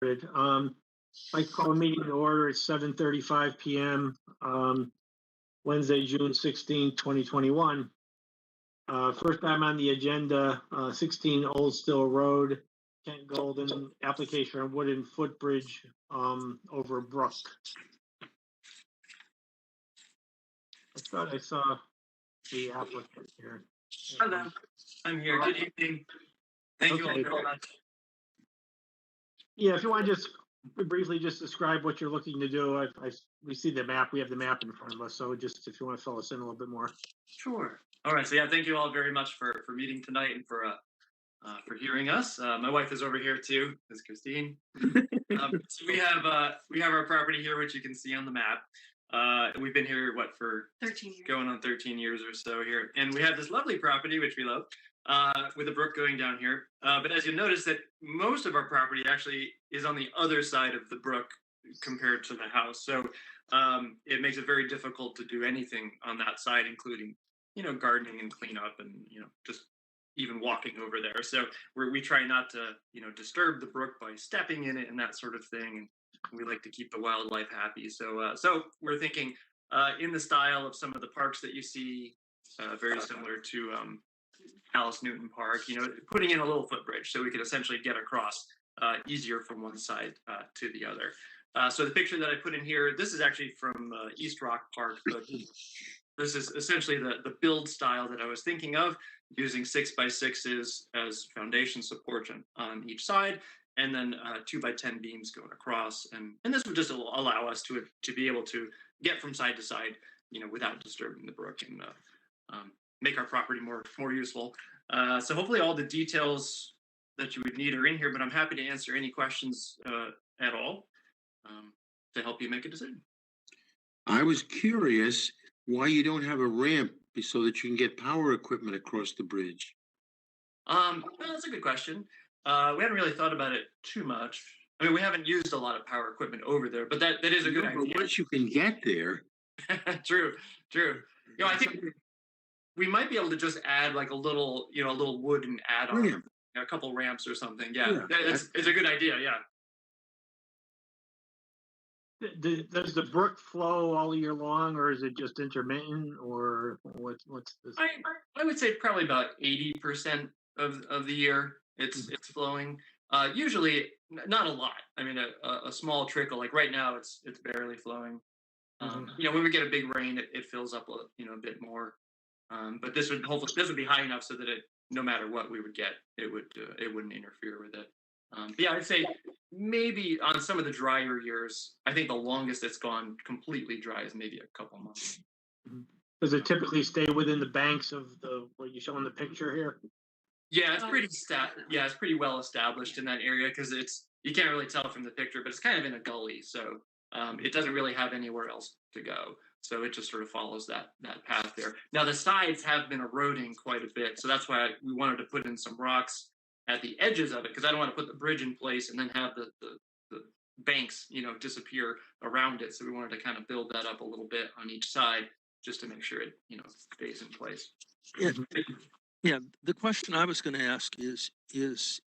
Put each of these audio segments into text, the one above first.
I call a meeting to order at 7:35 p.m. Wednesday, June 16, 2021. First item on the agenda, 16 Old Still Road, Kent Golden, application for wooden footbridge over brook. I thought I saw the applicant here. Hello, I'm here. Good evening. Thank you all very much. Yeah, if you want to just briefly just describe what you're looking to do. We see the map. We have the map in front of us. So just if you want to fill us in a little bit more. Sure. All right. So yeah, thank you all very much for meeting tonight and for hearing us. My wife is over here too, is Christine. So we have our property here, which you can see on the map. We've been here for 13 years. Going on 13 years or so here, and we have this lovely property which we love, with a brook going down here. But as you notice, that most of our property actually is on the other side of the brook compared to the house. So it makes it very difficult to do anything on that side, including gardening and cleanup and just even walking over there. So we try not to disturb the brook by stepping in it and that sort of thing. And we like to keep the wildlife happy. So we're thinking in the style of some of the parks that you see, very similar to Alice Newton Park, putting in a little footbridge so we could essentially get across easier from one side to the other. So the picture that I put in here, this is actually from East Rock Park, but this is essentially the build style that I was thinking of, using 6x6s as foundation support on each side, and then 2x10 beams going across, and this would just allow us to be able to get from side to side, without disturbing the brook, and make our property more useful. So hopefully all the details that you would need are in here, but I'm happy to answer any questions at all to help you make a decision. I was curious why you don't have a ramp so that you can get power equipment across the bridge. Well, that's a good question. We hadn't really thought about it too much. I mean, we haven't used a lot of power equipment over there, but that is a good idea. But once you can get there. True. I think we might be able to just add like a little wooden add-on, a couple ramps or something. Yeah. It's a good idea. Yeah. Does the brook flow all year long, or is it just intermittent, or what's this? I would say probably about 80% of the year it's flowing. Usually not a lot. I mean, a small trickle. Like right now, it's barely flowing. When we get a big rain, it fills up a bit more. But this would be high enough so that no matter what we would get, it wouldn't interfere with it. But yeah, I'd say maybe on some of the drier years, I think the longest it's gone completely dry is maybe a couple months. Does it typically stay within the banks of what you show in the picture here? Yeah, it's pretty well established in that area, because you can't really tell from the picture, but it's kind of in a gully, so it doesn't really have anywhere else to go. So it just sort of follows that path there. Now the sides have been eroding quite a bit, so that's why we wanted to put in some rocks at the edges of it, because I don't want to put the bridge in place and then have the banks, disappear around it. So we wanted to kind of build that up a little bit on each side, just to make sure it, stays in place. Yeah. The question I was going to ask is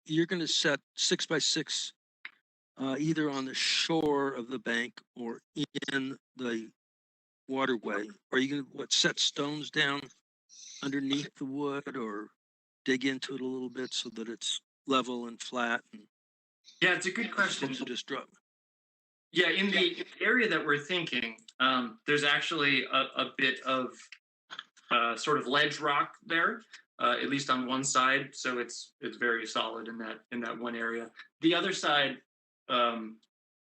you're going to set 6x6 either on the shore of the bank or in the waterway? Are you going to set stones down underneath the wood, or dig into it a little bit so that it's level and flat? Yeah, it's a good question. Just drop. Yeah, in the area that we're thinking, there's actually a bit of sort of ledge rock there, at least on one side. So it's very solid in that one area. The other side,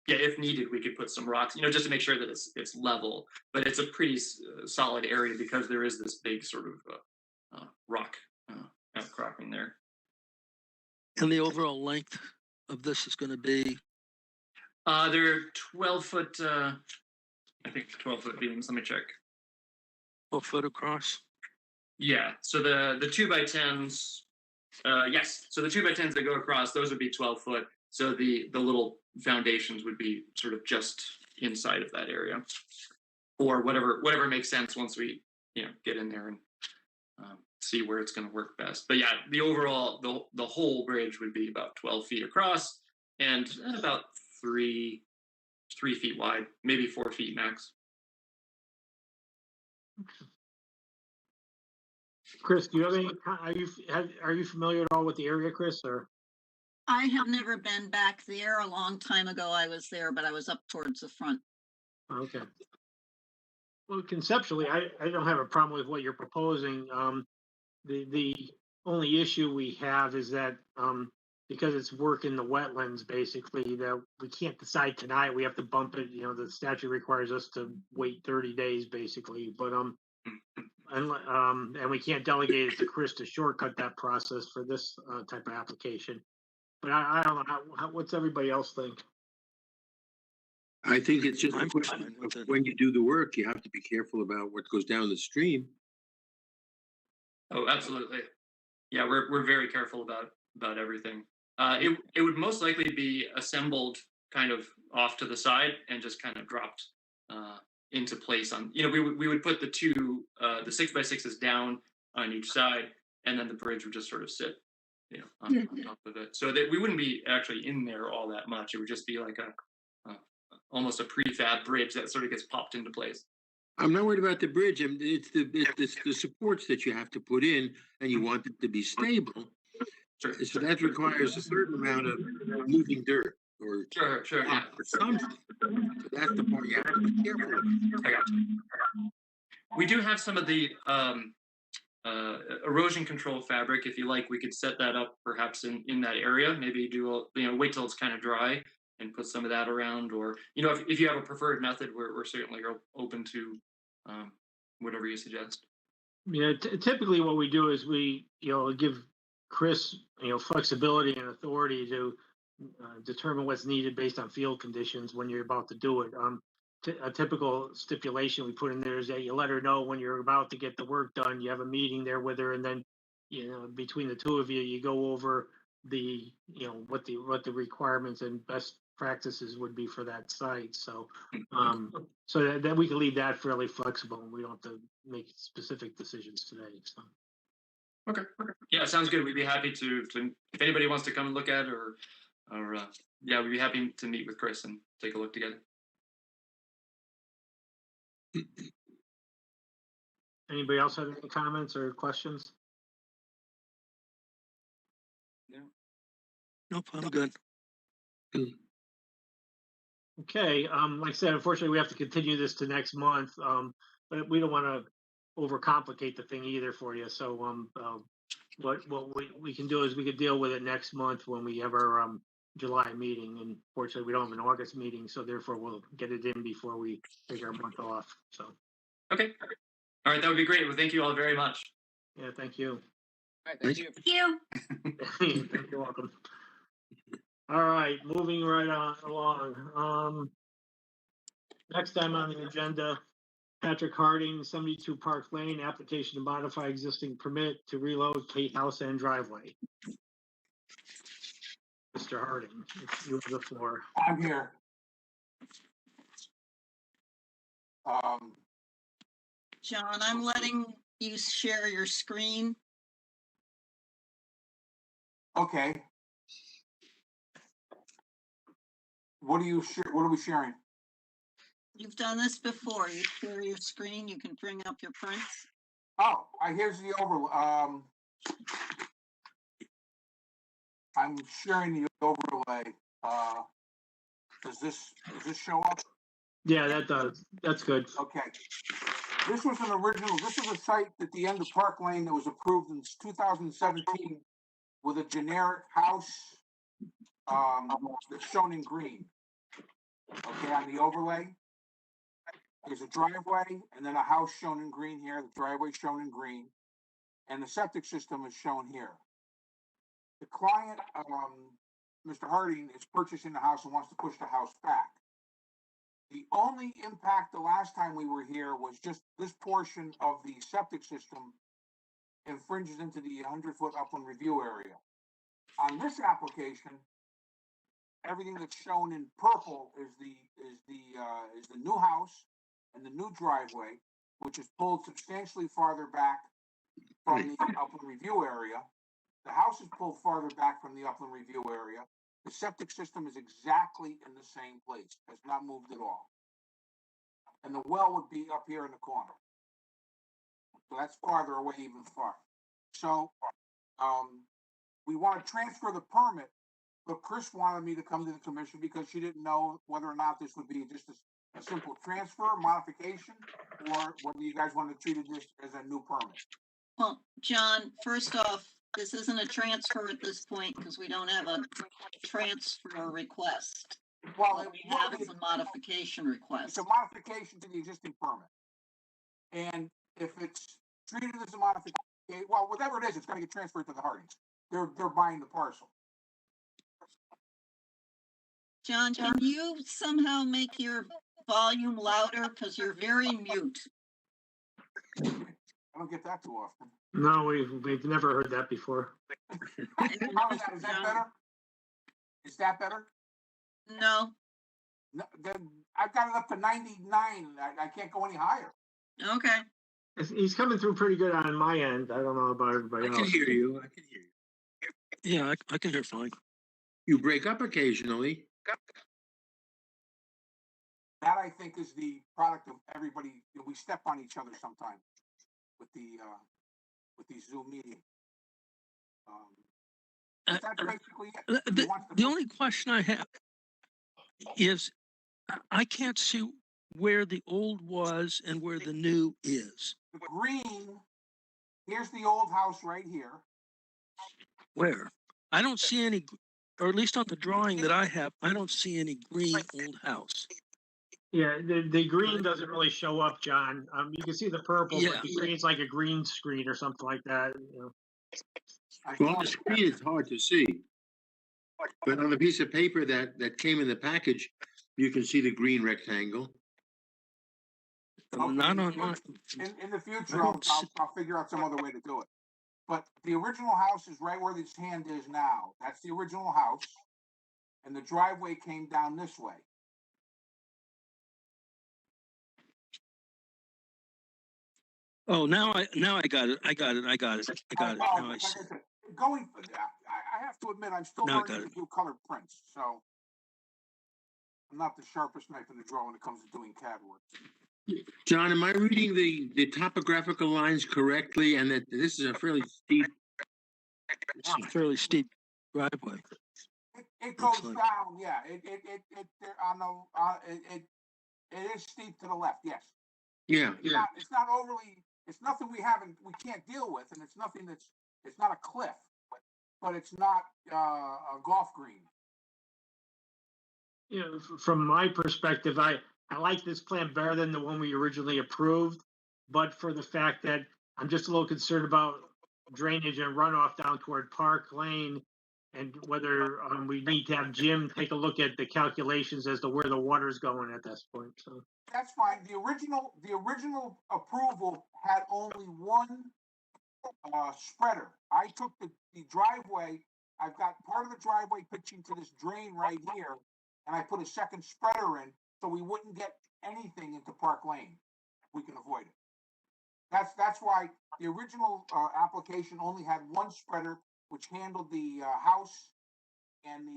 if needed, we could put some rocks, just to make sure that it's level. But it's a pretty solid area because there is this big sort of rock outcropping there. And the overall length of this is going to be? They're 12-foot, I think 12-foot beams. Let me check. 12 foot across? Yeah. So the 2x10s, yes. So the 2x10s that go across, those would be 12 foot. So the little foundations would be sort of just inside of that area, or whatever makes sense once we get in there and see where it's going to work best. But yeah, the overall the whole bridge would be about 12 feet across, and about 3 feet wide, maybe 4 feet max. Chris, do you have any, are you familiar at all with the area, Chris, or? I have never been back there. A long time ago I was there, but I was up towards the front. Okay. Well, conceptually, I don't have a problem with what you're proposing. The only issue we have is that, because it's work in the wetlands, basically, that we can't decide tonight. We have to bump it, the statute requires us to wait 30 days, basically, but, and we can't delegate it to Chris to shortcut that process for this, type of application. But I don't know, what's everybody else think? I think it's just a I'm question fine with of it. when you do the work, you have to be careful about what goes down the stream. Oh, absolutely. Yeah, we're very careful about everything. It would most likely be assembled kind of off to the side and just kind of dropped into place on. We would put the 6x6s down on each side, and then the bridge would just sort of sit, on top of it. So that we wouldn't be actually in there all that much. It would just be like almost a prefab bridge that sort of gets popped into place. I'm not worried about the bridge. It's the supports that you have to put in, and you want it to be stable. Sure. So that requires a certain amount of moving dirt or Sure. Yeah. or something. So that's the part you have to be careful about. I got you. We do have some of the erosion control fabric. If you like, we could set that up perhaps in that area. Maybe wait till it's kind of dry and put some of that around, or if you have a preferred method, we're certainly open to whatever you suggest. Typically what we do is we, give Chris, flexibility and authority to determine what's needed based on field conditions when you're about to do it. A typical stipulation we put in there is that you let her know when you're about to get the work done. You have a meeting there with her, and then, between the two of you, you go over the, what the requirements and best practices would be for that site. So, so that we can leave that fairly flexible, and we don't have to make specific decisions today. So. Okay. Yeah, sounds good. We'd be happy to if anybody wants to come and look at it, or yeah, we'd be happy to meet with Chris and take a look together. Anybody else have any comments or questions? Nope, I'm good. Okay, like I said, unfortunately, we have to continue this to next month, but we don't want to overcomplicate the thing either for you. So, what we can do is we could deal with it next month when we have our July meeting. And fortunately, we don't have an August meeting, so therefore we'll get it in before we take our month off. So. Okay. All right, that would be great. Well, thank you all very much. Yeah, thank you. All right, thank you. Thank you. You're welcome. All right, moving right on along. Next time on the agenda, Patrick Harding, 72 Park Lane, application to modify existing permit to relocate house and driveway. Mr. Harding, you have the floor. I'm here. John, I'm letting you share your screen. Okay. What are we sharing? You've done this before. You share your screen. You can bring up your prints. Oh, here's the overlay. I'm sharing the overlay. Does this show up? Yeah, that does. That's good. Okay. This was this is a site at the end of Park Lane that was approved in 2017 with a generic house that's shown in green. Okay, on the overlay, there's a driveway and then a house shown in green here, the driveway shown in green, and the septic system is shown here. The client, Mr. Harding, is purchasing the house and wants to push the house back. The only impact the last time we were here was just this portion of the septic system infringes into the 100-foot upland review area. On this application, everything that's shown in purple is the new house and the new driveway, which is pulled substantially farther back from the upland review area. The house is pulled farther back from the upland review area. The septic system is exactly in the same place, has not moved at all. And the well would be up here in the corner. So that's farther away even far. So, we want to transfer the permit, but Chris wanted me to come to the commission because she didn't know whether or not this would be just a simple transfer, modification, or whether you guys want to treat it just as a new permit. Well, John, first off, this isn't a transfer at this point because we don't have a transfer request. Well, What we have is a modification it's request. a modification to the existing permit. And if it's treated as a modification, well, whatever it is, it's gonna get transferred to the Hardings. They're buying the parcel. John, can you somehow make your volume louder? Because you're very mute. I don't get that too often. No, we've never heard that before. How is that? Is that better? Is that better? No, No, then I've got it up to 99. I can't go any higher. okay. He's coming through pretty good on my end. I don't know about everybody I else. can hear you. I can hear you. Yeah, I can hear fine. You break up occasionally. That I think is the product of everybody. You know, we step on each other sometimes with these Zoom meetings. Uh, That's basically it. The, He wants to the put- only question I have is I can't see where the old was and where the new is. the green. Here's the old house right here. Where? I don't see any, or at least on the drawing that I have, I don't see any green old house. Yeah, the green doesn't really show up, John. You can see the purple, Yeah. but the green's like a green screen or something like that. You know. Well, on the screen, it's hard to see. But on the piece of paper that came in the package, you can see the green rectangle. Okay. Not on my, In the future, I I'll, don't I'll, see- I'll figure out some other way to do it. But the original house is right where this hand is now. That's the original house. And the driveway came down this way. oh, now I got it. I got it. Now I Like see. I said, going, I have to admit, I'm still Now I got learning to do color prints, so I'm not the sharpest knife in the drawer when it comes to doing CAD work. John, am I reading the topographical lines correctly? And that this is a fairly steep. It's a fairly steep driveway. It goes Looks like- down, yeah. It is steep to the left, yes. Yeah, It's not overly. It's nothing we can't deal with, and it's nothing it's not a cliff, but it's not a golf green. You know, from my perspective, I like this plan better than the one we originally approved, but for the fact that I'm just a little concerned about drainage and runoff down toward Park Lane, and whether we need to have Jim take a look at the calculations as to where the water's going at this point. So. That's fine. The original approval had only one spreader. I took the driveway. I've got part of the driveway pitching to this drain right here, and I put a second spreader in so we wouldn't get anything into Park Lane. We can avoid it. That's why the original application only had one spreader, which handled the house and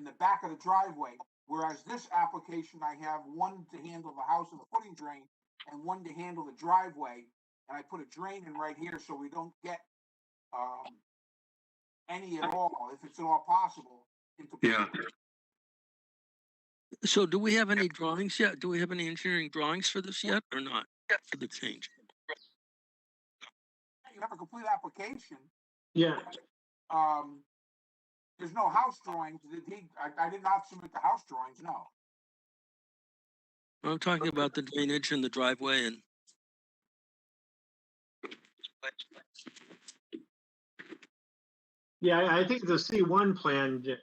the back of the driveway. Whereas this application, I have one to handle the house and the footing drain, and one to handle the driveway. And I put a drain in right here so we don't get any at all, if it's at all possible, into. yeah. So do we have any drawings yet? Do we have any engineering drawings for this yet or not? For the change? You have a complete application. Yeah, There's no house drawings. I did not submit the house drawings, no. I'm talking about the drainage and the driveway and. yeah, I think the C1 plan, Jack.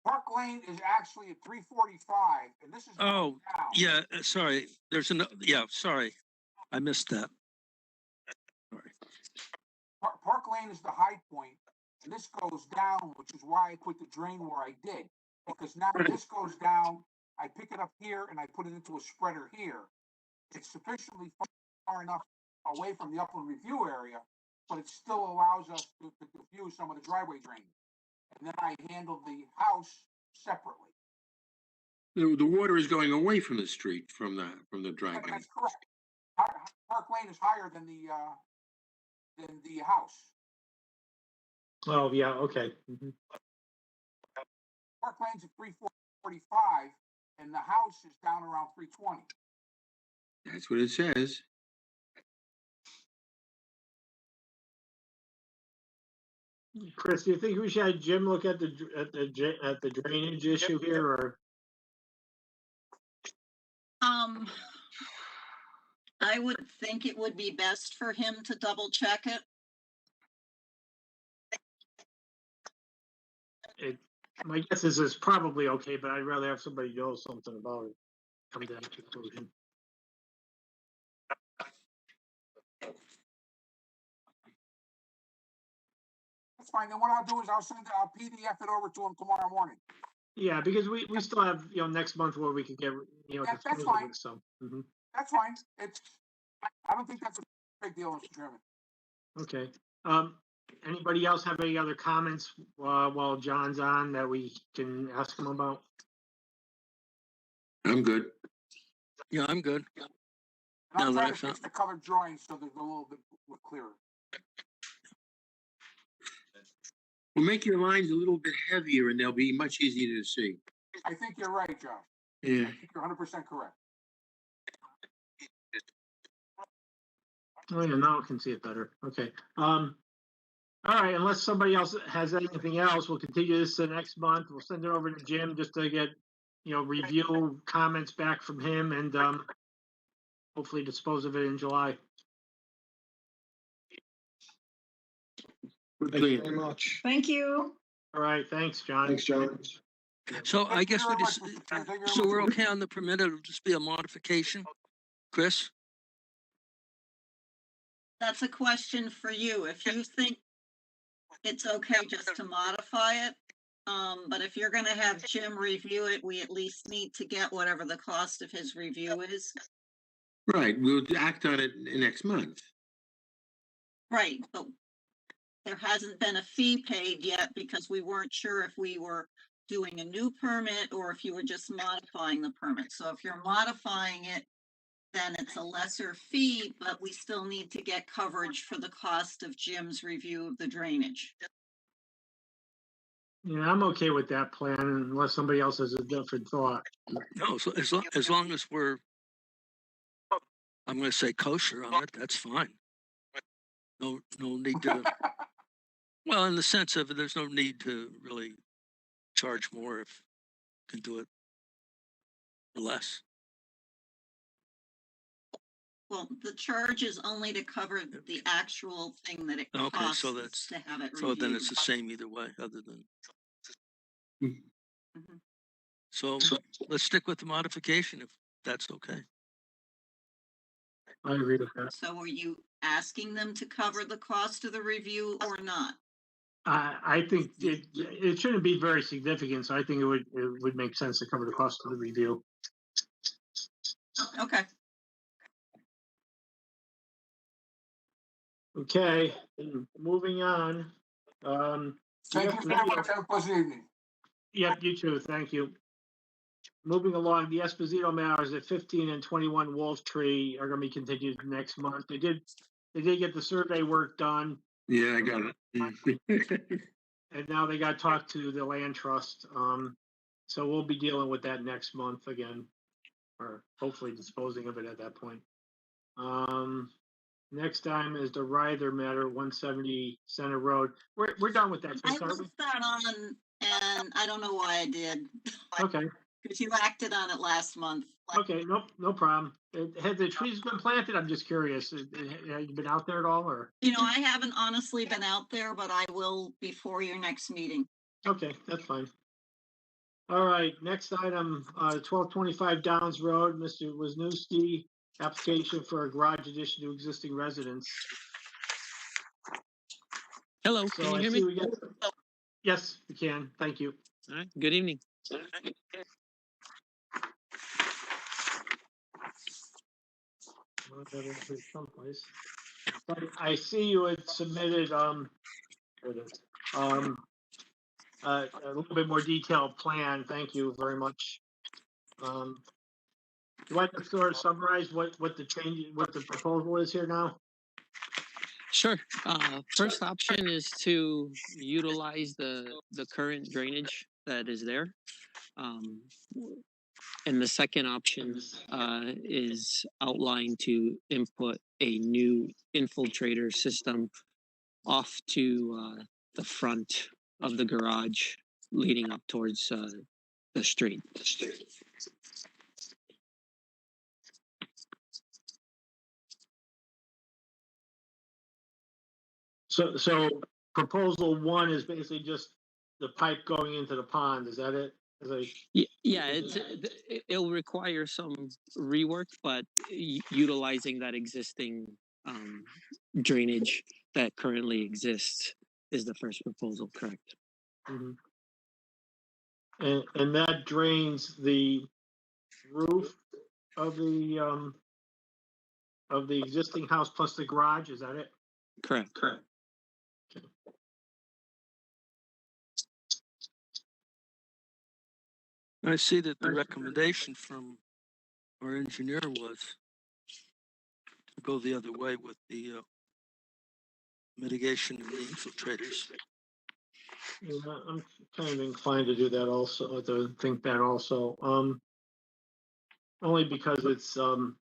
Park Lane is actually at 345, and this is. Oh, down. yeah, sorry. There's sorry. I missed that. Sorry. Park Lane is the high point, and this goes down, which is why I put the drain where I did. Because now this goes down, I pick it up here and I put it into a spreader here. It's sufficiently far enough away from the upland review area but it still allows us to diffuse some of the driveway drainage. And then I handled the house separately. The water is going away from the street, from the driveway. That's correct. Park Lane is higher than the house. Oh, yeah, okay. Mhm. Park Lane's at 345, and the house is down around 320. That's what it says. Chris, do you think we should have Jim look at the drainage issue here, or? I would think it would be best for him to double check it. My guess is it's probably okay, but I'd rather have somebody know something about it. Come to that conclusion. That's fine. Then what I'll do is I'll PDF it over to him tomorrow morning. Yeah, because we still have, next month where we could get, Yeah, that's dispose of fine. it, so. Mhm. That's fine. I don't think that's a big deal, Mr. Chairman. Okay. Anybody else have any other comments while John's on that we can ask him about? I'm good. Yeah, I'm good. And Now I'll that try I to found- fix the colored drawings so they're a little bit clearer. We'll make your lines a little bit heavier and they'll be much easier to see. I think you're right, Josh. Yeah. I think you're 100% correct. Oh, yeah, now I can see it better. Okay. All right, unless somebody else has anything else, we'll continue this to next month. We'll send it over to Jim just to get, review comments back from him and hopefully dispose of it in July. Good Thank you plan. very much. Thank you. All right, thanks, John. Thanks, John. So I Thank you guess we very much, just, Mr. Chairman. Thank you very so much. we're okay on the permitted, it'll just be a modification? Chris? That's a question for you. If you think it's okay just to modify it, but if you're gonna have Jim review it, we at least need to get whatever the cost of his review is. Right, we'll act on it next month. Right, but there hasn't been a fee paid yet because we weren't sure if we were doing a new permit or if you were just modifying the permit. So if you're modifying it, then it's a lesser fee, but we still need to get coverage for the cost of Jim's review of the drainage. Yeah, I'm okay with that plan unless somebody else has a different thought. No, so as long as we're, I'm gonna say kosher on it, that's fine. No need to, well, in the sense of there's no need to really charge more if you can do it less. Well, the charge is only to cover the actual thing that it Okay, costs so that's- to have it So reviewed. then it's the same either way, other than. Mhm. So let's stick with the modification if that's okay. I agree with that. So are you asking them to cover the cost of the review or not? I think it shouldn't be very significant, so I think it would make sense to cover the cost of the review. Okay, Okay, moving on. Thank you very much. Have a pleasant evening. Yep, you too. Thank you. Moving along, the Esposito matters at 15 and 21 Wolf Tree are going to be continued next month. They did get the survey work done, Yeah, I got it. and now they got to talk to the land trust. So we'll be dealing with that next month again, or hopefully disposing of it at that point. Next time is the Ryther matter, 170 Center Road. We're done with that, I Chris, aren't left that on and I don't know why I did, we? Okay. because you acted on it last month. Okay, no problem. Had the trees been planted? I'm just curious. Have you been out there at all, or? You know, I haven't honestly been out there, but I will before your next meeting. Okay, that's fine. All right, next item, 1225 Downs Road, Mr. Wisniewski, application for a garage addition to existing residence. Hello, So can you I hear see me? we got. Yes, we can. Thank you. All right, good evening. Well, that is someplace. But I see you had submitted, here it is, a little bit more detailed plan. Thank you very much. Do you want to sort of summarize what the change, what the proposal is here now? Sure. First option is to utilize the current drainage that is there. And the second option is outlined to input a new infiltrator system off to the front of the garage leading up towards the street. So proposal one is basically just the pipe going into the pond. Is that it? Yeah, it'll require some rework, but utilizing that existing drainage that currently exists is the first proposal, correct? Mhm. And that drains the roof of the existing house plus the garage. Is that it? Correct. Correct. I see that the recommendation from our engineer was to go the other way with the mitigation of the infiltrators. Yeah, I'm kind of inclined to do that also, to think that also. Only because it's you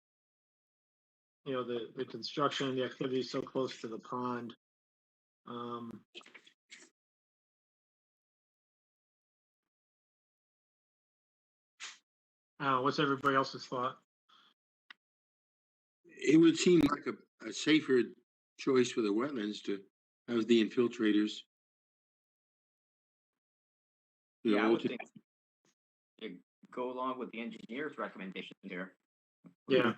know, the construction and the activity is so close to the pond. What's everybody else's thought? It would seem like a safer choice for the wetlands to have the infiltrators. You Yeah, I know, would think you go along with the engineer's recommendation here. Yeah.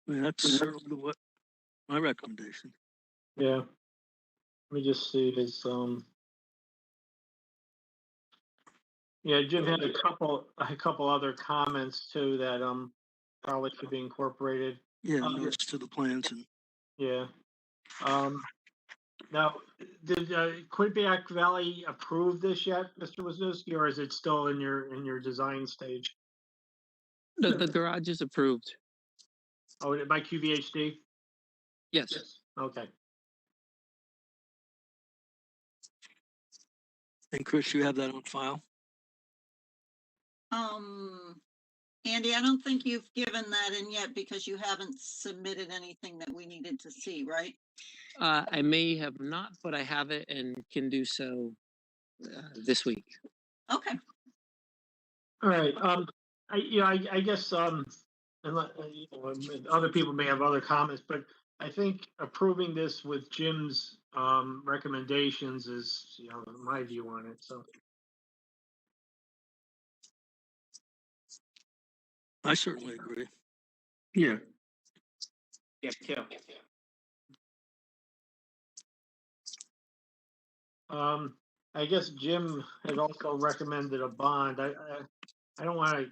I mean, that's certainly what my recommendation. Yeah. Let me just see his yeah, Jim had a couple other comments too that probably should be incorporated. Yeah, notes to the plans and Yeah. Now, did Quinnipiac Valley approve this yet, Mr. Wisniewski, or is it still in your design stage? The garage is approved. Oh, by QVHD? Yes. Okay. and Chris, you have that on file. Andy, I don't think you've given that in yet because you haven't submitted anything that we needed to see, right? I may have not, but I have it and can do so this week. Okay. All right. I guess other people may have other comments, but I think approving this with Jim's recommendations is, my view on it. So. I certainly agree. yeah. Yeah, too. I guess Jim had also recommended a bond. I don't want to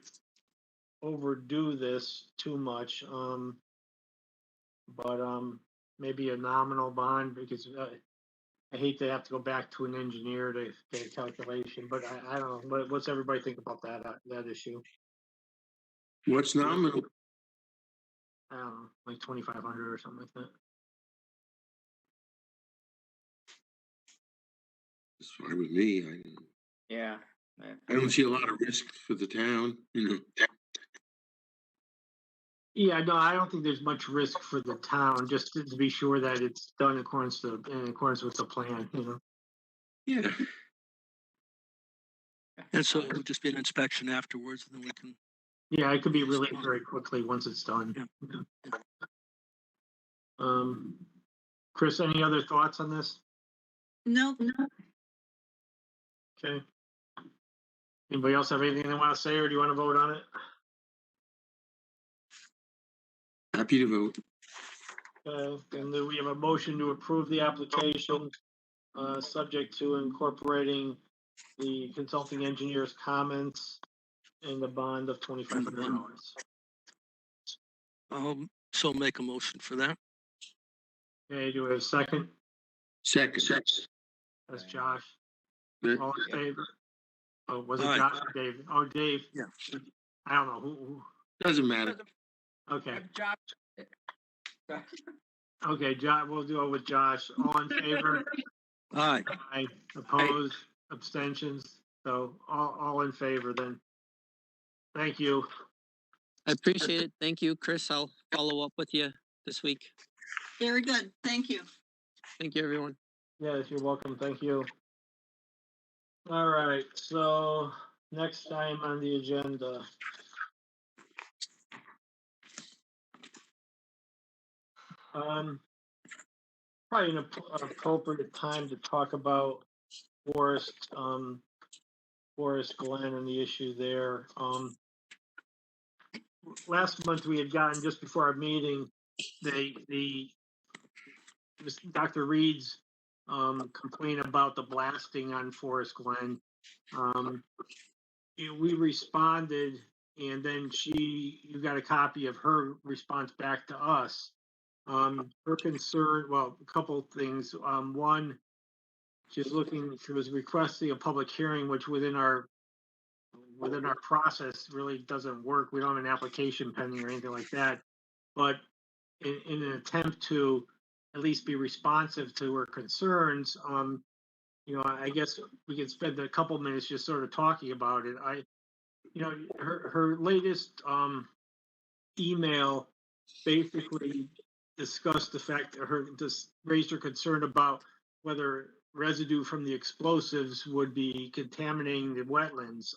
overdo this too much, but maybe a nominal bond because I hate to have to go back to an engineer to get a calculation. But I don't know. What's everybody think about that issue? What's nominal? I don't know, like 2,500 or something like that. It's fine with me. Yeah. I don't see a lot of risk for the town. Yeah, no, I don't think there's much risk for the town. Just to be sure that it's done in accordance with the plan. Yeah. And so it would just be an inspection afterwards, and then we can. Yeah, it could be released very quickly once it's done. Yeah. Chris, any other thoughts on this? No. Okay. Anybody else have anything they want to say, or do you want to vote on it? Happy to vote. And then we have a motion to approve the application, subject to incorporating the consulting engineer's comments and the bond of $2,500. So make a motion for that. Okay, do we have a second? Second. That's Josh. Good. All in favor? Oh, was it Aye. Josh or David? Oh, Dave. Yeah. I don't know who. Doesn't matter. Okay, Job. okay, Josh, we'll do it with Josh. All in favor? Aye. Aye. Opposed? Abstentions? So all in favor then. Thank you. I appreciate it. Thank you, Chris. I'll follow up with you this week. Very good. Thank you. Thank you, everyone. Yes, you're welcome. Thank you. All right, so next time on the agenda. Probably an appropriate time to talk about Forest Glen and the issue there. Last month we had gotten, just before our meeting, Dr. Reed's complaint about the blasting on Forest Glen. We responded, and then you got a copy of her response back to us. Her concern, well, a couple of things. One, she was requesting a public hearing, which within our process really doesn't work. We don't have an application pending or anything like that. But in an attempt to at least be responsive to her concerns, I guess we could spend a couple minutes just sort of talking about it. Her latest email basically discussed the fact that raised her concern about whether residue from the explosives would be contaminating the wetlands.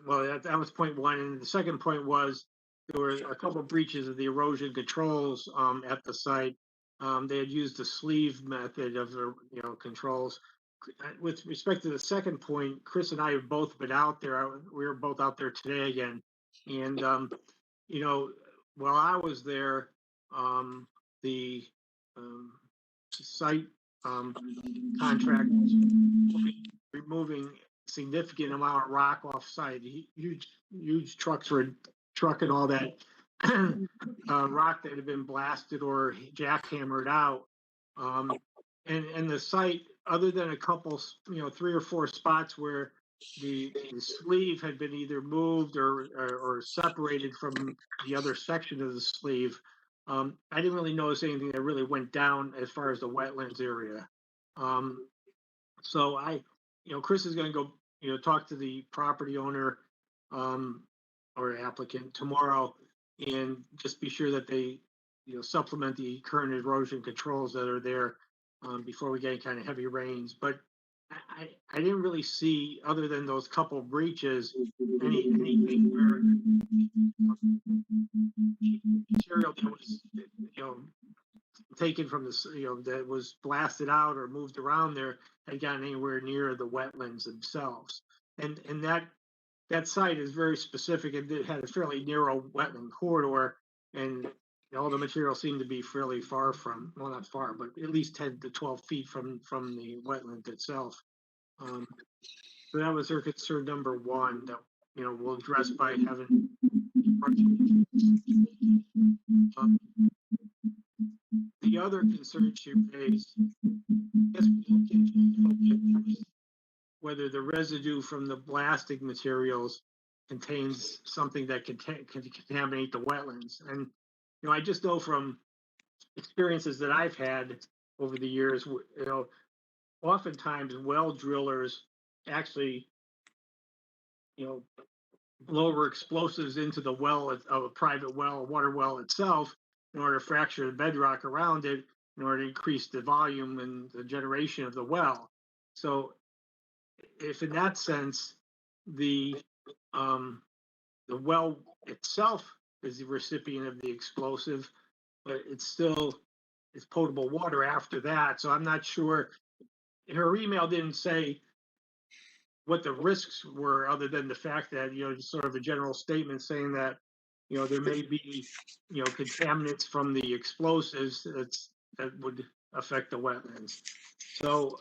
Well, that was point one, and the second point was there were a couple of breaches of the erosion controls at the site. They had used the sleeve method of the controls. With respect to the second point, Chris and I have both been out there. We were both out there today again, and while I was there, the site contract removing significant amount of rock off site. Huge trucks were trucking all that rock that had been blasted or jackhammered out. And the site, other than a couple, 3 or 4 spots where the sleeve had been either moved or separated from the other section of the sleeve, I didn't really notice anything that really went down as far as the wetlands area. So Chris is going to go, talk to the property owner or applicant tomorrow, and just be sure that they, supplement the current erosion controls that are there before we get any kind of heavy rains. But I didn't really see, other than those couple breaches, anything where material that was, taken from the, that was blasted out or moved around there had gotten anywhere near the wetlands themselves. And that site is very specific, and it had a fairly narrow wetland corridor, and all the material seemed to be fairly far from, well, not far, but at least 10 to 12 feet from the wetland itself. So that was her concern number one, that we'll address by having the other concern she raised, I guess we look into a little bit, whether the residue from the blasting materials contains something that can contaminate the wetlands. And I just know from experiences that I've had over the years, oftentimes well drillers actually, lower explosives into the well of a private well, a water well itself, in order to fracture the bedrock around it, in order to increase the volume and the generation of the well. So if in that sense, the well itself is the recipient of the explosive, but it's potable water after that. So I'm not sure. Her email didn't say what the risks were, other than the fact that, just sort of a general statement saying that, there may be, contaminants from the explosives that would affect the wetlands. So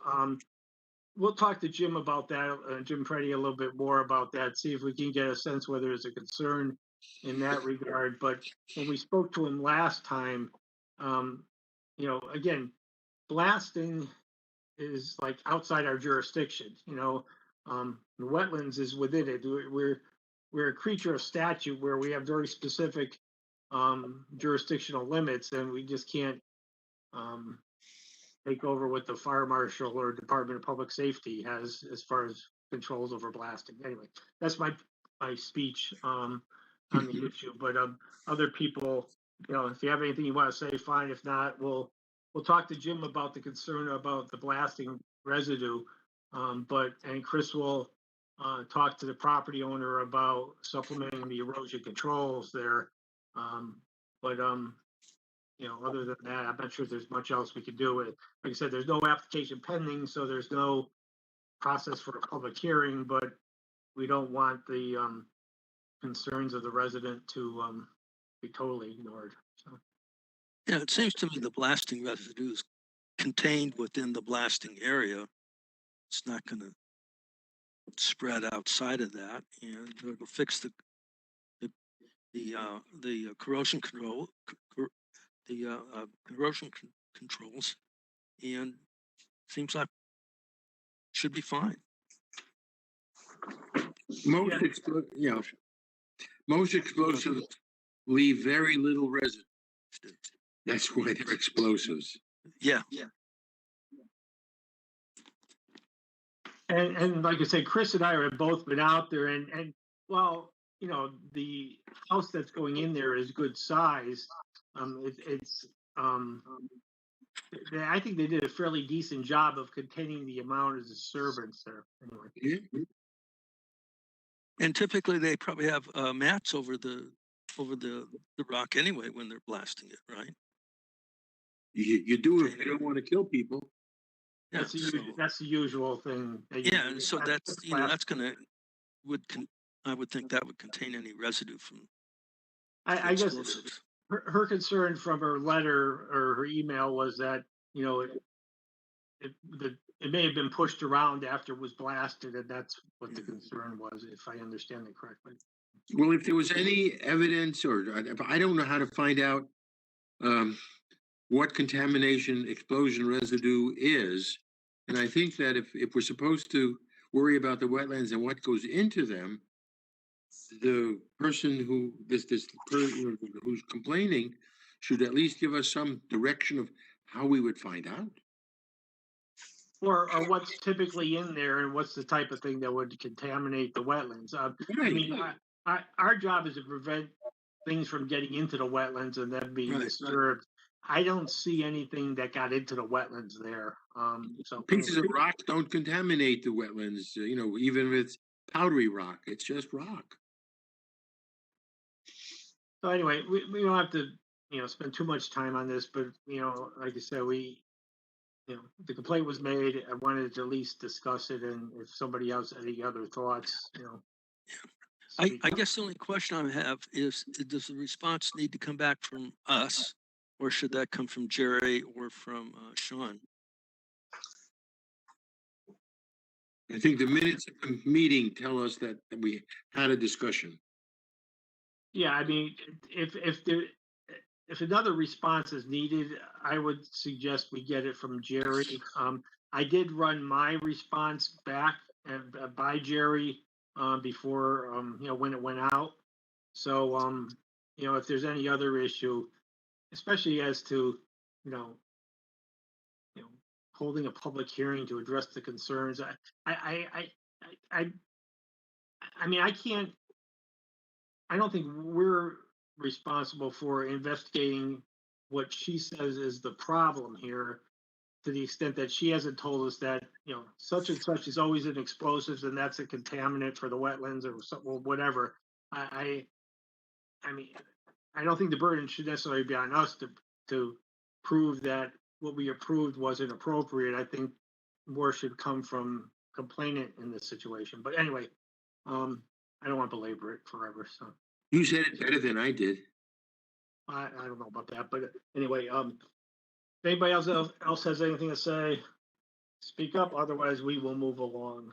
we'll talk to Jim about that, Jim Preddy, a little bit more about that, see if we can get a sense whether there's a concern in that regard. But when we spoke to him last time, you know, again, blasting is like outside our jurisdiction, you know, the wetlands is within it. We're a creature of statute where we have very specific jurisdictional limits, and we just can't take over what the fire marshal or Department of Public Safety has as far as controls over blasting. Anyway, that's my speech on the issue. But other people, you know, if you have anything you want to say, fine. If not, we'll talk to Jim about the concern about the blasting residue. And Chris will talk to the property owner about supplementing the erosion controls there. You know, other than that, I'm not sure there's much else we can do with it. Like I said, there's no application pending, so there's no process for a public hearing, but we don't want the concerns of the resident to be totally ignored. So. Yeah, it seems to me the blasting residue is contained within the blasting area. It's not going to spread outside of that, and it'll fix the corrosion control, corrosion controls, and seems like should be fine. Most explosives leave very little residue. That's why they're explosives. Yeah. And like I said, Chris and I have both been out there, and well, you know, the house that's going in there is good size. I think they did a fairly decent job of containing the amount of disturbance there. Anyway. Yeah. And typically they probably have mats over the rock anyway when they're blasting it, right? You do it if you don't want to kill people. Yeah, that's the usual thing. Yeah, and so that's you know that's gonna I would think that would contain any residue from. I guess her concern from her letter or her email was that, you know, it may have been pushed around after it was blasted, and that's what the concern was, if I understand it correctly. Well, if there was any evidence, or I don't know how to find out what contamination explosion residue is, and I think that if we're supposed to worry about the wetlands and what goes into them, the person who who's complaining should at least give us some direction of how we would find out. Or what's typically in there, and what's the type of thing that would contaminate the wetlands. I mean, our job is to prevent things from getting into the wetlands and then being disturbed. I don't see anything that got into the wetlands there. So pieces of rock don't contaminate the wetlands. You know, even if it's powdery rock, it's just rock. So anyway, we don't have to, you know, spend too much time on this, but, you know, like I said, you know, the complaint was made. I wanted to at least discuss it, and if somebody else had any other thoughts, you know. I guess the only question I have is, does the response need to come back from us, or should that come from Jerry or from Sean? I think the minutes of the meeting tell us that we had a discussion. Yeah, I mean, if another response is needed, I would suggest we get it from Jerry. I did run my response back by Jerry before, you know, when it went out. So, you know, if there's any other issue, especially as to, you know, holding a public hearing to address the concerns, I mean, I don't think we're responsible for investigating what she says is the problem here, to the extent that she hasn't told us that, you know, such and such is always in explosives and that's a contaminant for the wetlands or whatever. I mean, I don't think the burden should necessarily be on us to prove that what we approved wasn't appropriate. I think more should come from complainant in this situation. But anyway, I don't want to belabor it forever. So you said it better than I did. I don't know about that, but anyway, if anybody else has anything to say, speak up, otherwise we will move along.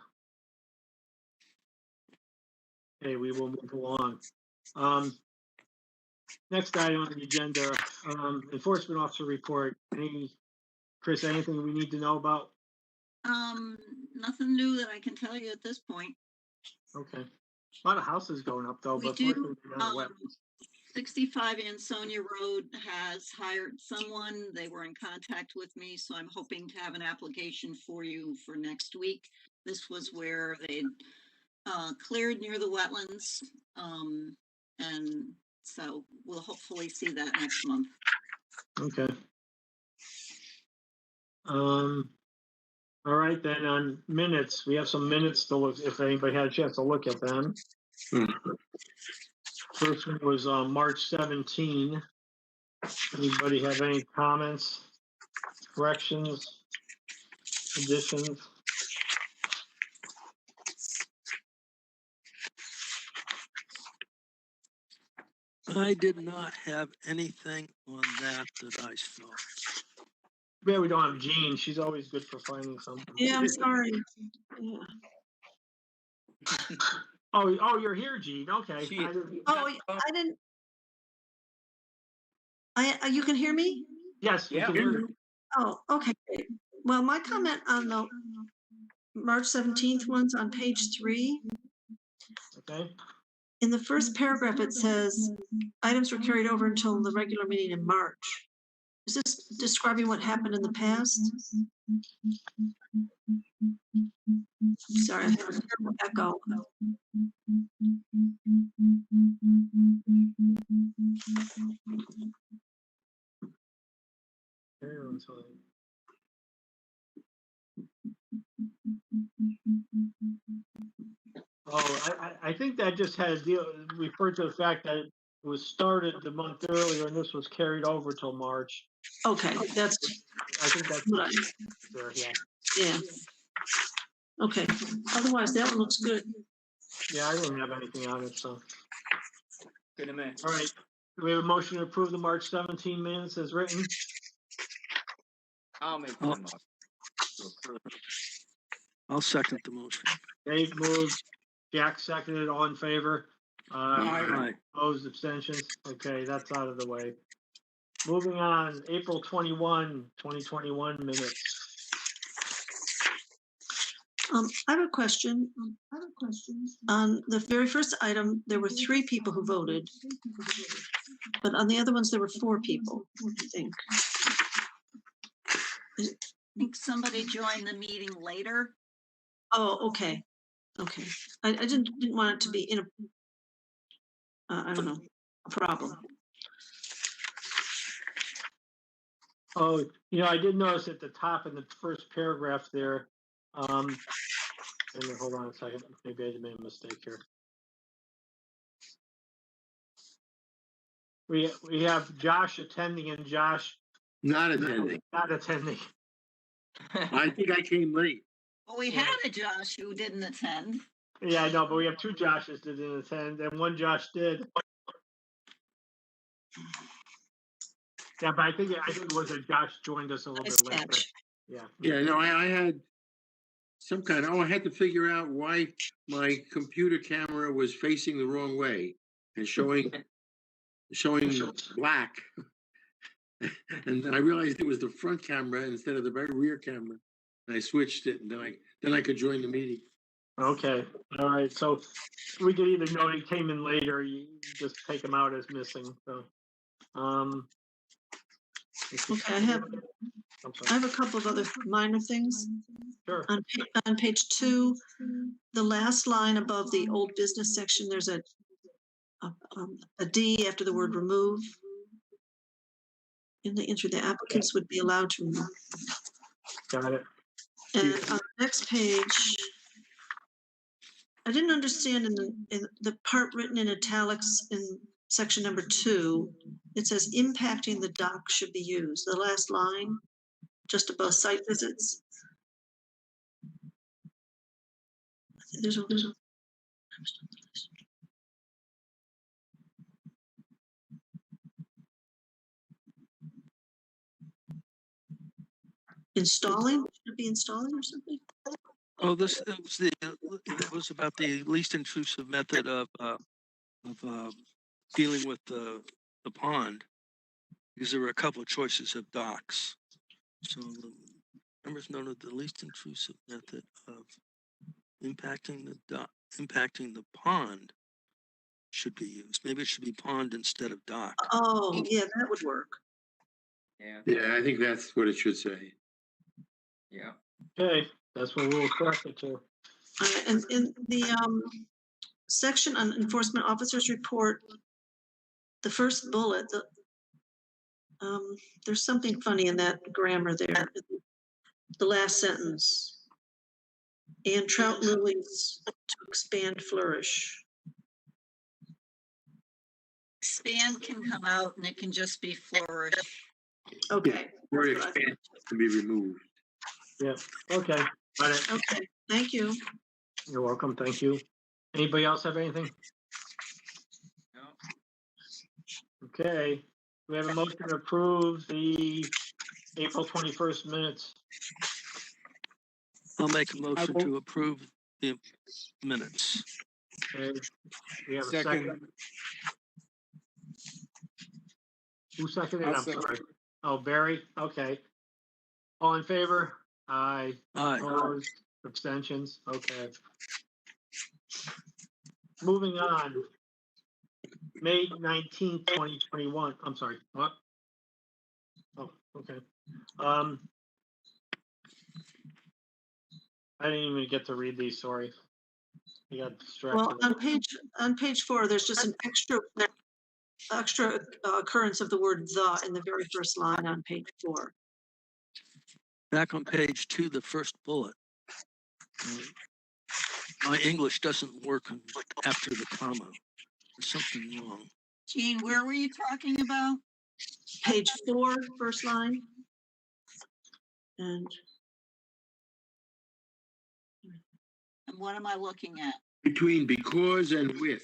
Okay, we will move along. Next item on the agenda, enforcement officer report. Chris, anything we need to know about? Nothing new that I can tell you at this point. Okay. A lot of houses going up though, We but do, fortunately, they're not wet. 65 Ansonia Road has hired someone. They were in contact with me, so I'm hoping to have an application for you for next week. This was where they cleared near the wetlands. And so we'll hopefully see that next month. Okay. All right, then on minutes, we have some minutes to look, if anybody had a chance to look at them. First one was March 17. Anybody have any comments, corrections, additions? I did not have anything on that I saw. Yeah, we don't have Jean. She's always good for finding something. Yeah, I'm sorry. Yeah. Oh, you're here, Jean. Okay. She- Oh, I didn't. You can hear me? Yes, we Yeah. can hear you. Oh, okay. Great. Well, my comment on the March 17th one's on page 3. Okay. In the first paragraph, it says items were carried over until the regular meeting in March. Is this describing what happened in the past? Sorry, I have a terrible echo. I think that just had a deal, referred to the fact that it was started the month earlier and this was carried over till March. Okay, that's I think that's what there, yeah. yeah. Okay, otherwise that one looks good. Yeah, I didn't have anything on it, so. Good to me. All right, do we have a motion to approve the March 17 minutes as written? I'll make Oh. one more. I'll second the motion. Dave moved, Jack seconded, all in favor? Aye. Opposed, abstentions? Okay, that's out of the way. Moving on, April 21, 2021 minutes. I have a question. On the very first item, there were 3 people who voted, but on the other ones, there were 4 people, I think. I think somebody joined the meeting later. Oh, okay. Okay. I didn't want it to be in a, I don't know, a problem. Oh, I did notice at the top in the first paragraph there, and then hold on a second, maybe I made a mistake here. We have Josh attending and Josh Not attending. not attending. I think I came late. Well, we had a Josh who didn't attend. Yeah, I know, but we have 2 Joshes that didn't attend and 1 Josh did. Yeah, but I think it was that Josh joined us a little Nice bit later. catch. Yeah. Yeah, no, I had some kind I had to figure out why my computer camera was facing the wrong way and showing black. And then I realized it was the front camera instead of the very rear camera. And I switched it, and then I could join the meeting. Okay, all right, so we could either know he came in later, you just take him out as missing, so. Okay, I I'm sorry. have a couple of other minor things. Sure. On page 2, the last line above the old business section, there's a D after the word remove. In the entry, the applicants would be allowed to remove. Got it. And on the next page, I didn't understand in the part written in italics in section number 2, it says impacting the dock should be used. The last line, just above site visits. There's a Installing, should it be installing or something? Oh, it was about the least intrusive method of dealing with the pond, because there were a couple of choices of docks. So the members noted the least intrusive method of impacting the pond should be used. Maybe it should be pond instead of dock. Oh, yeah, that would work. Yeah, Yeah, I think that's what it should say. yeah. Okay, that's what we'll correct it to. And in the section on enforcement officers report, the first bullet, there's something funny in that grammar there. The last sentence. And trout lilies to expand flourish. Expand can come out and it can just be flourish. Okay. Word that's what I expand can be removed. Yeah, okay, got it. thought. Okay, thank you. You're welcome, thank you. Anybody else have anything? No. Okay, we have a motion to approve the April 21st minutes. I'll make a motion to approve the minutes. Okay, we have a second. Who seconded? I'm sorry. Oh, Barry, okay. All in favor? Aye. Aye. Opposed? Abstentions? Okay. Moving on. May 19th, 2021. I'm sorry, what? Oh, okay. I didn't even get to read these, sorry. I got distracted. Well, on page 4, there's just an extra occurrence of the word "the" in the very first line on page 4. Back on page 2, the first bullet. My English doesn't work after the comma. There's something wrong. Jean, where were you talking about? Page 4, first line. And what am I looking at? Between because and with.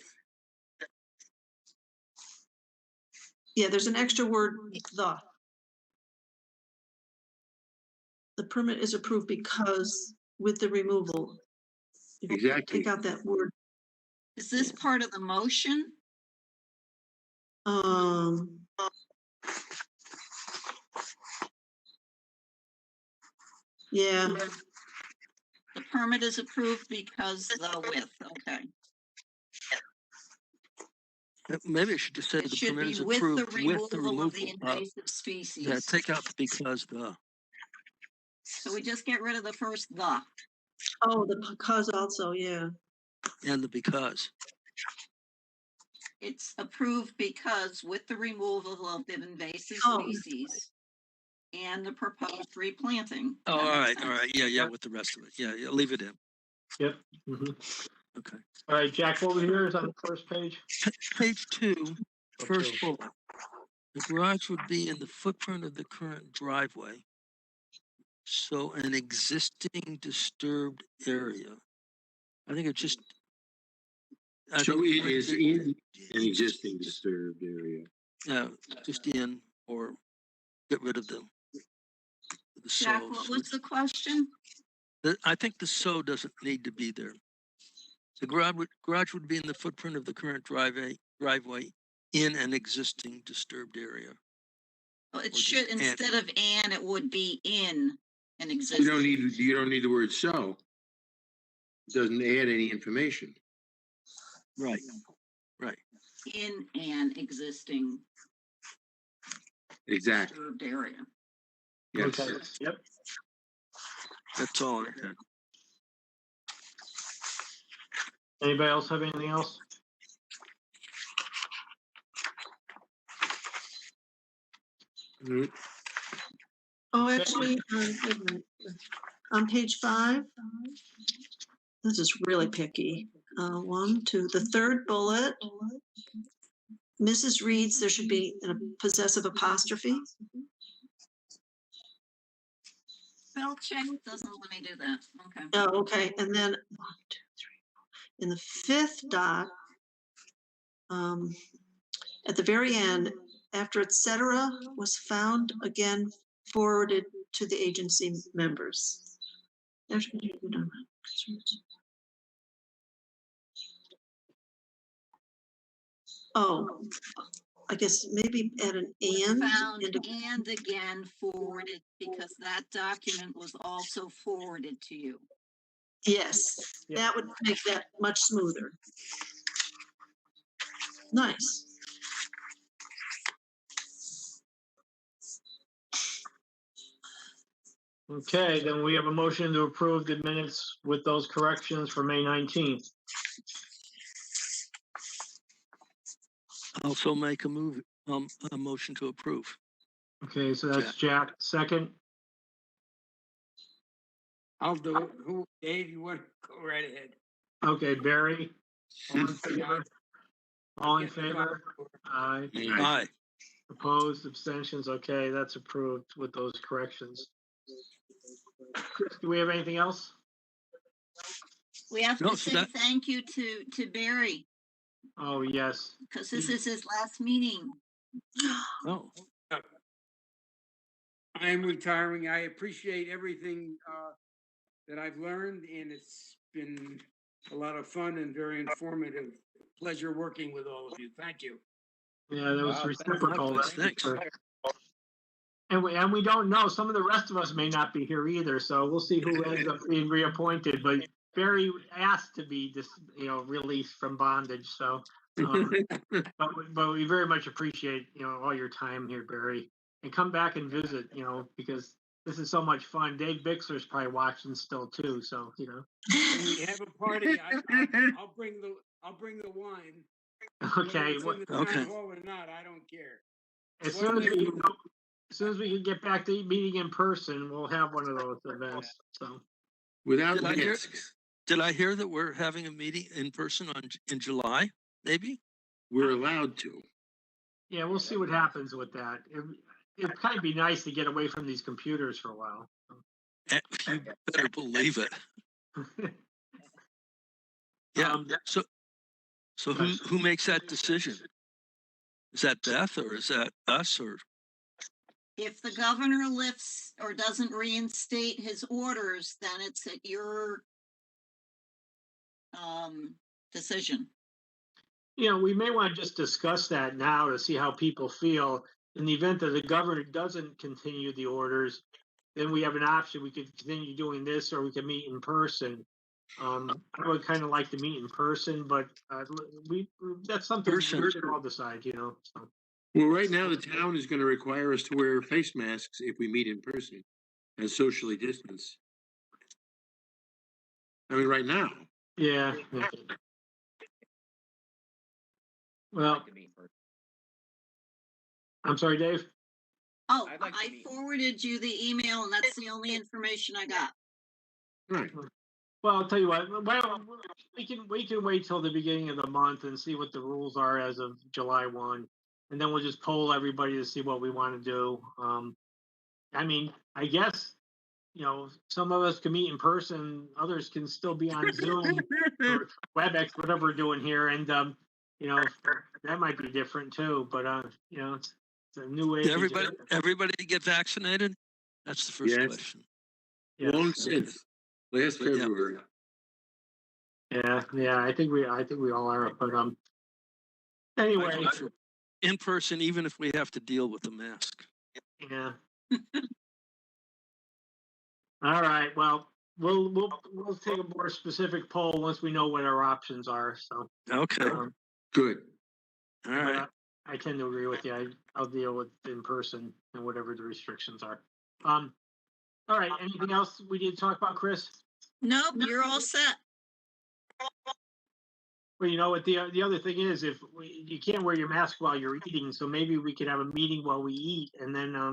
yeah, there's an extra word, "the." The permit is approved because with the removal. If you Exactly. Take out that word. Is this part of the motion? Yeah, The permit is approved because the with, okay. Maybe I should just say It the should permit be is with approved the with the removal of the removal. invasive species. Yeah, take out the because the. So we just get rid of the first the. oh, the because also, yeah. And the because. It's approved because with the removal of the invasive Oh. species and the proposed replanting. Oh, That all makes right, all sense. right. Yeah, with the rest of it. Yeah, leave it in. Yep. Mhm. Okay. All right, Jack, what was yours on the first page? Page 2, first Okay. bullet. The garage would be in the footprint of the current driveway. So an existing disturbed area. I think it just. So it is in an existing disturbed area. Yeah, just in or get rid of the Jack, so. what was the question? I think the so doesn't need to be there. The garage would be in the footprint of the current driveway in an existing disturbed area. Well, it Or just should, and. instead of and, it would be in an You existing. don't need the word so. It doesn't add any information. Right. In an existing Exactly. disturbed area. Yes. Okay, yep. That's all I had. Anybody else have anything else? Mhm. Oh, actually, wait a minute. On page 5, this is really picky. 1, 2, the third bullet. Mrs. Reads, there should be a possessive apostrophe. Spell check doesn't let me do that. Okay. Oh, okay. And then 1, 2, 3, 4. In the 5th dot, at the very end, after etc. was found again forwarded to the agency members. Oh, I guess maybe add an Found and. and again forwarded, because that document was also forwarded to you. Yes, Yeah. that would make that much smoother. Nice. Okay, then we have a motion to approve the minutes with those corrections for May 19th. Also make a motion to approve. Okay, so that's Jack, second. I'll do it. Who, Dave, you want to go right ahead? Okay, Barry. All in favor? All in favor? Aye. Aye. Opposed, abstentions, okay, that's approved with those corrections. Chris, do we have anything else? We have No, to so say that- thank you to Barry, Oh, yes. because this is his last meeting. Oh, I am retiring. I appreciate everything that I've learned, and it's been a lot of fun and very informative. Pleasure working with all of you. Thank you. Yeah, that was Wow, reciprocal. likewise, thanks. And we don't know, some of the rest of us may not be here either, so we'll see who ends up being reappointed, but Barry asked to be released from bondage, so. But we very much appreciate, all your time here, Barry, and come back and visit, because this is so much fun. Dave Bixler's probably watching still too, so, When we have a party, I'll bring the wine. Okay. Whether it's in the Okay. town hall or not, I don't care. As soon as we can get back to meeting in person, we'll have one of those events, so. Without Did I hear- masks, did I hear that we're having a meeting in person in July, maybe? we're allowed to. Yeah, we'll see what happens with that. It'd kind of be nice to get away from these computers for a while. You better believe it. Yeah, so who makes that decision? Is that Beth or is that us or? If the governor lifts or doesn't reinstate his orders, then it's at your decision. We may want to just discuss that now to see how people feel. In the event that the governor doesn't continue the orders, then we have an option. We could continue doing this, or we can meet in person. I would kind of like to meet in person, but that's something we should all decide, So. Well, right now, the town is gonna require us to wear face masks if we meet in person and socially distance. I mean, right now. Yeah. Well, To meet first. I'm sorry, Dave. Oh, I'd like to I meet. forwarded you the email, and that's the only information I got. Right. Well, I'll tell you what. Well, we can wait till the beginning of the month and see what the rules are as of July 1, and then we'll just poll everybody to see what we want to do. I mean, I guess some of us can meet in person, others can still be on Zoom or WebEx, whatever we're doing here, and that might be different too. But it's a new age. Did everybody get vaccinated? That's the first Yes. question. Yes. Long since last But, yeah. February. Yeah. I think we all are. But anyway, In person, even if we have to deal with the mask. yeah. All right. Well, we'll take a more specific poll once we know what our options are. So. Okay, Good. all right. I tend to agree with you. I'll deal with in person and whatever the restrictions are. All right. Anything else we need to talk about, Chris? Nope, you're all set. Well, what the other thing is, if you can't wear your mask while you're eating, so maybe we could have a meeting while we eat, and then wear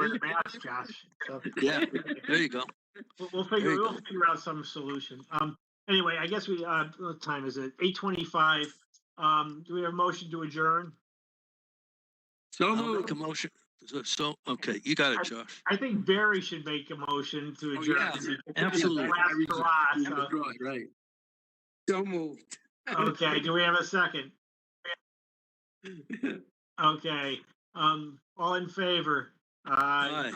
the mask, Josh. So, Yeah, there you go. we'll There you go. figure out some solution. Anyway, I guess we what time is it? 8:25. Do we have a motion to adjourn? So I'll moved. make a motion. So, okay, you got it, Josh. I think Barry should make a motion to Oh, adjourn. yeah, It's absolutely. the last hurrah, so- Right. So moved. Okay, do we have a second? Okay, all in favor? Aye.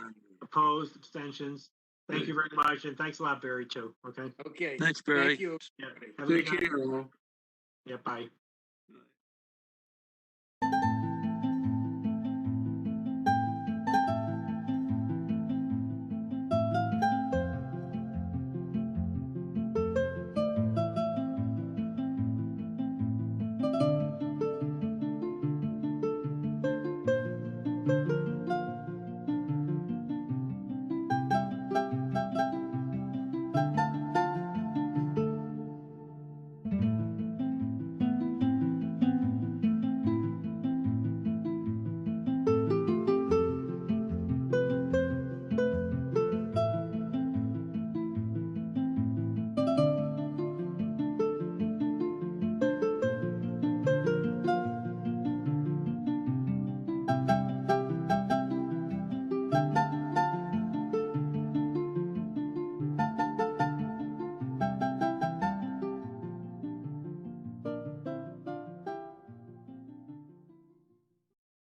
opposed, abstentions. Thank you very much, and thanks a lot, Barry, too, okay? Okay. Thanks, Barry. Thank you. Yeah, have a good Take night. care, all. Yeah, bye.